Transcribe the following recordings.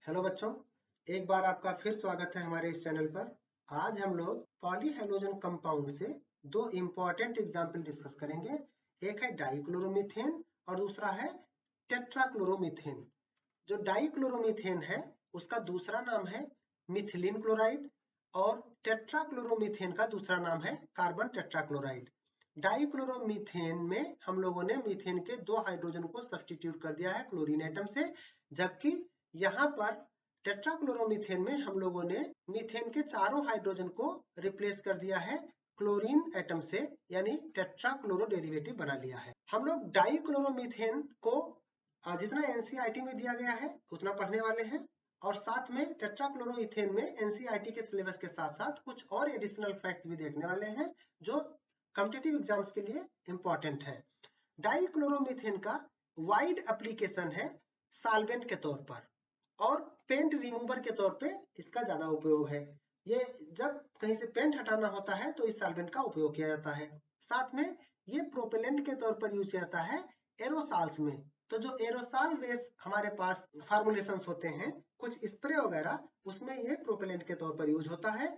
Hello बच्चों, एक बार आपका फिर स्वागत है हमारे इस चैनल पर। आज हम लोग पॉलीहेलोजन कंपाउंड से दो इम्पोर्टेंट एग्जाम्पल डिस्कस करेंगे। एक है डाइक्लोरोमीथेन और दूसरा है टेट्राक्लोरोमीथेन। जो डाइक्लोरोमीथेन है उसका दूसरा नाम है मिथिलीन क्लोराइड और टेट्राक्लोरोमीथेन का दूसरा नाम है कार्बन टेट्राक्लोराइड। डाइक्लोरोमीथेन में हम लोगों ने मीथेन के दो हाइड्रोजन को सब्स्टिट्यूट कर दिया है क्लोरीन एटम से, जबकि यहाँ पर टेट्राक्लोरोमीथेन में हम लोगों ने मीथेन के चारों हाइड्रोजन को रिप्लेस कर दिया है क्लोरीन एटम से, यानी टेट्राक्लोरो डेरिवेटिव बना लिया है। हम लोग डाइक्लोरोमीथेन को जितना एनसीईआरटी में दिया गया है उतना पढ़ने वाले हैं, और साथ में टेट्राक्लोरोइथेन में एनसीईआरटी के सिलेबस के साथ साथ कुछ और एडिशनल फैक्ट्स भी देखने वाले हैं जो कॉम्पिटिटिव एग्जाम्स के लिए इंपॉर्टेंट है। डाइक्लोरोमीथेन का वाइड एप्लीकेशन है सॉल्वेंट के तौर पर, और पेंट रिमूवर के तौर पे इसका ज्यादा उपयोग है। ये जब कहीं से पेंट हटाना होता है तो इस सॉल्वेंट का उपयोग किया जाता है। साथ में ये प्रोपेलेंट के तौर पर यूज किया जाता है एरोसॉल्स में। तो जो एरोसॉल बेस हमारे पास फार्मुलेशंस होते हैं, कुछ स्प्रे वगैरह, उसमें ये प्रोपेलेंट के तौर पर यूज होता है।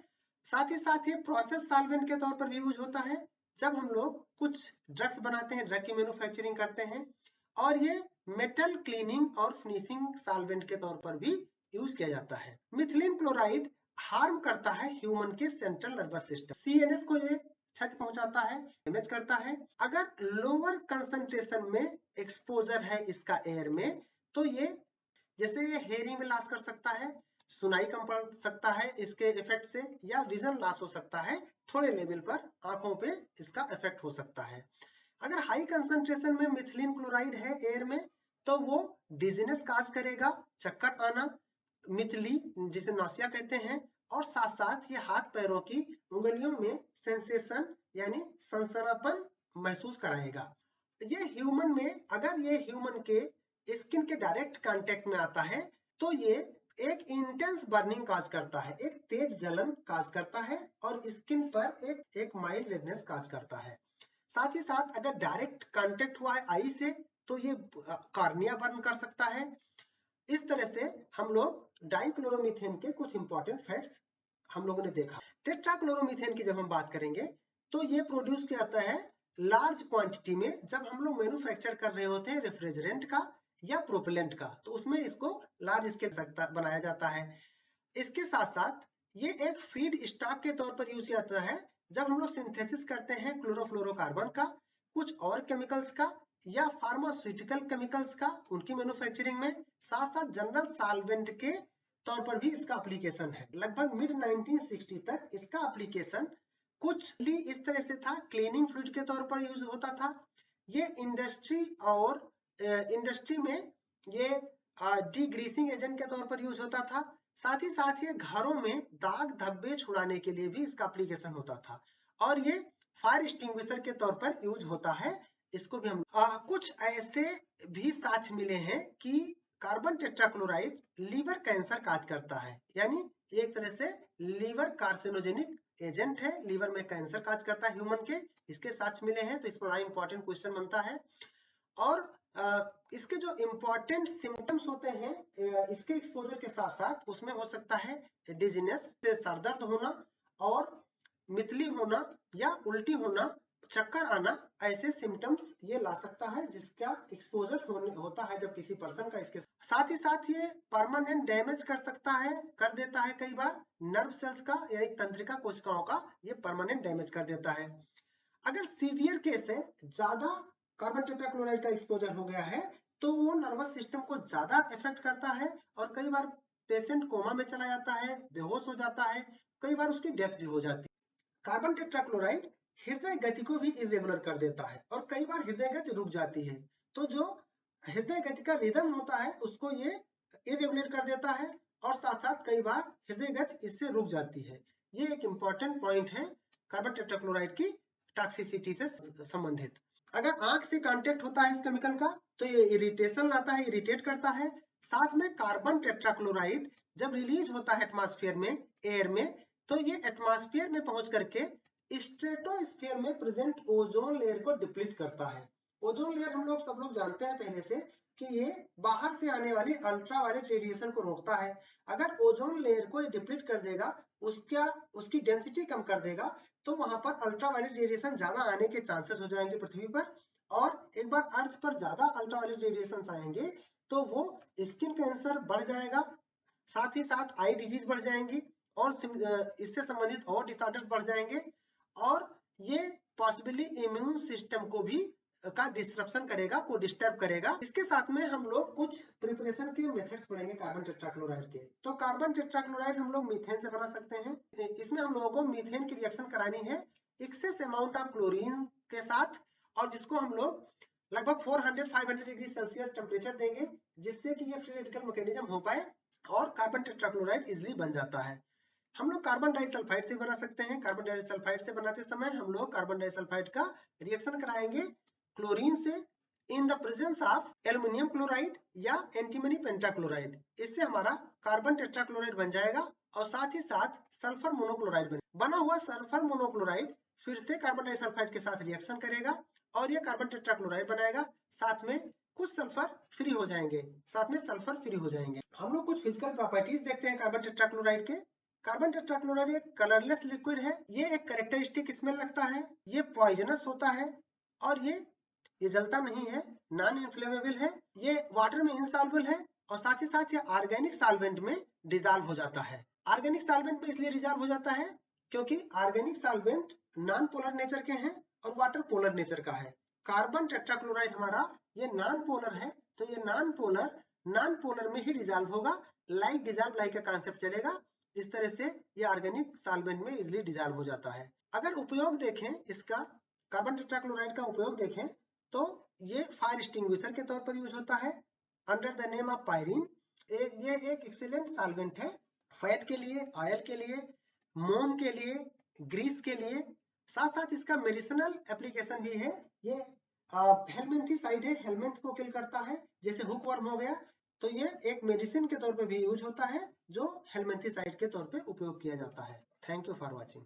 साथ ही साथ ये प्रोसेस सॉल्वेंट के तौर पर भी यूज होता है जब हम लोग कुछ ड्रग्स बनाते हैं, ड्रग की मैन्युफैक्चरिंग करते हैं। और ये मेटल क्लीनिंग और फिनिशिंग सॉल्वेंट के तौर पर भी यूज किया जाता है। मिथिलीन क्लोराइड हार्म करता है ह्यूमन के सेंट्रल नर्वस सिस्टम, सीएनएस को ये क्षति पहुंचाता है, डैमेज करता है। अगर लोअर कंसंट्रेशन में एक्सपोजर है इसका एयर में, तो ये जैसे ये हेयरिंग में लॉस कर सकता है, सुनाई कम पड़ सकता है इसके इफेक्ट से, या विजन लॉस हो सकता है, थोड़े लेवल पर आंखों पे इसका इफेक्ट हो सकता है। अगर हाई कंसंट्रेशन में मिथिलीन क्लोराइड है एयर में, तो वो डिजीनेस काज करेगा, चक्कर आना, मिथली जिसे नासिया कहते हैं, और साथ साथ ये हाथ पैरों की उंगलियों में सेंसेशन यानी सनसनापन महसूस कराएगा। ये ह्यूमन में, अगर ये ह्यूमन के स्किन के डायरेक्ट कांटेक्ट में आता है तो ये एक इंटेंस बर्निंग काज करता है, एक तेज जलन काज करता है, और स्किन पर एक माइल्ड रेडनेस काज करता है। साथ ही साथ अगर डायरेक्ट कांटेक्ट हुआ है आई से, तो ये कार्निया बर्न कर सकता है। इस तरह से हम लोग डाइक्लोरोमीथेन के कुछ इंपॉर्टेंट फैक्ट्स हम लोगों ने देखा। टेट्राक्लोरोमीथेन की जब हम बात करेंगे तो ये प्रोड्यूस किया जाता है लार्ज क्वांटिटी में, जब हम लोग मैन्युफैक्चर कर रहे होते हैं रेफ्रिजरेंट का या प्रोपेलेंट का, तो उसमें इसको लार्ज स्केल बनाया जाता है। इसके साथ साथ ये एक फीड स्टॉक के तौर पर यूज किया जाता है जब हम लोग सिंथेसिस करते हैं क्लोरोफ्लोरोकार्बन का, कुछ और केमिकल्स का, या फार्मास्यूटिकल केमिकल्स का, उनकी मैन्युफैक्चरिंग में। साथ साथ जनरल सॉल्वेंट के तौर पर भी इसका एप्लीकेशन है। लगभग मिड 1960 तक इसका एप्लीकेशन कुछ भी इस तरह से था, क्लीनिंग फ्लूइड के तौर पर यूज होता था। ये इंडस्ट्री और इंडस्ट्री में ये डीग्रीसिंग एजेंट के तौर पर यूज होता था। साथ ही साथ ये घरों में दाग धब्बे छुड़ाने के लिए भी इसका एप्लीकेशन होता था, और ये फायर एक्सटिंग्विशर के तौर पर यूज होता है। इसको भी हम कुछ ऐसे भी साक्ष्य मिले हैं कि carbon tetrachloride liver cancer cause करता है, यानी एक तरह से लीवर कार्सिनोजेनिक एजेंट है, लीवर में कैंसर काज करता है ह्यूमन के। इसके साक्ष्य मिले हैं, तो इस पर बड़ा इंपॉर्टेंट क्वेश्चन बनता है। और इसके जो इंपॉर्टेंट सिम्टम्स होते हैं इसके एक्सपोजर के साथ साथ, उसमें हो सकता है डिजीनेस, सरदर्द होना, और मितली होना या उल्टी होना, चक्कर आना, ऐसे सिम्टम्स ये ला सकता है जिसका एक्सपोजर होता है जब किसी पर्सन का। इसके साथ ही साथ ये परमानेंट डैमेज कर सकता है, कर देता है कई बार नर्व सेल्स का, यानी तंत्रिका कोशिकाओं का ये परमानेंट डैमेज कर देता है। अगर सीवियर केस है, ज्यादा कार्बन टेट्राक्लोराइड का एक्सपोजर हो गया है, तो वो नर्वस सिस्टम को ज्यादा इफेक्ट करता है, और कई बार पेशेंट कोमा में चला जाता है, बेहोश हो जाता है, कई बार उसकी डेथ भी हो जाती है। कार्बन टेट्राक्लोराइड हृदय गति को भी इरेगुलर कर देता है, और कई बार हृदय गति रुक जाती है। तो जो हृदय गति का रिदम होता है उसको ये इरेगुलेट कर देता है, और साथ साथ कई बार हृदय गति इससे रुक जाती है। ये एक इंपॉर्टेंट पॉइंट है कार्बन टेट्राक्लोराइड की टॉक्सिसिटी से संबंधित। अगर आंख से कांटेक्ट होता है इस केमिकल का, तो ये इरिटेशन लाता है, इरिटेट करता है। साथ में कार्बन टेट्राक्लोराइड जब रिलीज होता है एटमॉस्फेयर में, एयर में, तो ये एटमॉस्फेयर में पहुंच करके स्ट्रेटोस्फेयर में प्रेजेंट ओजोन लेयर को डिप्लीट करता है। ओजोन लेयर हम लोग सब लोग जानते हैं पहले से कि ये बाहर से आने वाली अल्ट्रावायलेट रेडिएशन को रोकता है। अगर ओजोन लेयर को डिप्लीट कर देगा, उसकी डेंसिटी कम कर देगा, तो वहां पर अल्ट्रावायलेट रेडिएशन ज्यादा आने के चांसेस हो जाएंगे पृथ्वी पर। और एक बार अर्थ पर ज्यादा अल्ट्रावायलेट रेडिएशन आएंगे तो वो स्किन कैंसर बढ़ जाएगा, साथ ही साथ आई डिजीज बढ़ जाएंगी और इससे संबंधित और डिसऑर्डर्स बढ़ जाएंगे, और ये पॉसिबली इम्यून सिस्टम को भी का डिस्ट्रप्शन करेगा, को डिस्टर्ब करेगा। इसके साथ में हम लोग कुछ प्रिपरेशन के मेथड्स पढ़ेंगे कार्बन टेट्राक्लोराइड के। तो कार्बन टेट्राक्लोराइड हम लोग मीथेन से बना सकते हैं। इसमें हम लोगों को मीथेन की रिएक्शन करानी है एक्सेस अमाउंट ऑफ क्लोरीन के साथ, और जिसको हम लोग लगभग 400-500 डिग्री सेल्सियस टेम्परेचर देंगे, जिससे कि ये फ्री रेडिकल मैकेनिज्म हो पाए और कार्बन टेट्राक्लोराइड इजिली बन जाता है। हम लोग कार्बन डाइसल्फाइड से बना सकते हैं। कार्बन डाइसल्फाइड से बनाते समय हम लोग कार्बन डाइसल्फाइड का रिएक्शन कराएंगे क्लोरीन से in the presence of aluminium chloride या एंटीमनी पेंटाक्लोराइड। इससे हमारा कार्बन टेट्राक्लोराइड बन जाएगा और साथ ही साथ सल्फर मोनोक्लोराइड बना हुआ सल्फर मोनोक्लोराइड फिर से कार्बन डाइसल्फाइड के साथ रिएक्शन करेगा और ये कार्बन टेट्राक्लोराइड बनाएगा। साथ में कुछ सल्फर फ्री हो जाएंगे, साथ में सल्फर फ्री हो जाएंगे। हम लोग कुछ फिजिकल प्रॉपर्टीज देखते हैं कार्बन टेट्राक्लोराइड के। कार्बन टेट्राक्लोराइड एक कलरलेस लिक्विड है। ये एक कैरेक्टरिस्टिक स्मेल रखता है, ये पॉइजनस होता है और ये जलता नहीं है, नॉन इन्फ्लेमेबल है, ये वाटर में इनसॉल्युबल है और साथ ही साथ ये ऑर्गेनिक सॉल्वेंट में डिजॉल्व हो जाता है। ऑर्गेनिक सॉल्वेंट में इसलिए डिजॉल्व हो जाता है क्योंकि organic solvent non polar nature के हैं और वाटर पोलर नेचर का है। कार्बन टेट्राक्लोराइड हमारा ये नॉन पोलर है, तो ये नॉन पोलर में ही डिजॉल्व होगा। लाइक डिजॉल्व लाइक का कांसेप्ट चलेगा। इस तरह से ये ऑर्गेनिक सॉल्वेंट में इजिली डिजॉल्व हो जाता है। अगर उपयोग देखें इसका, कार्बन टेट्राक्लोराइड का उपयोग देखें तो ये फायर एक्सटिंग्विशर के तौर पर यूज होता है under the name of pyrene. ये एक एक्सीलेंट सॉल्वेंट है फैट के लिए, ऑयल के लिए, मोम के लिए, ग्रीस के लिए। साथ साथ इसका मेडिसिनल एप्लीकेशन भी है। ये हेलमिंथीसाइड है, हेलमिंथ को किल करता है, जैसे हुक वर्म हो गया, तो ये एक मेडिसिन के तौर पे भी यूज होता है जो हेलमिंथीसाइड के तौर पे उपयोग किया जाता है। Thank you for watching.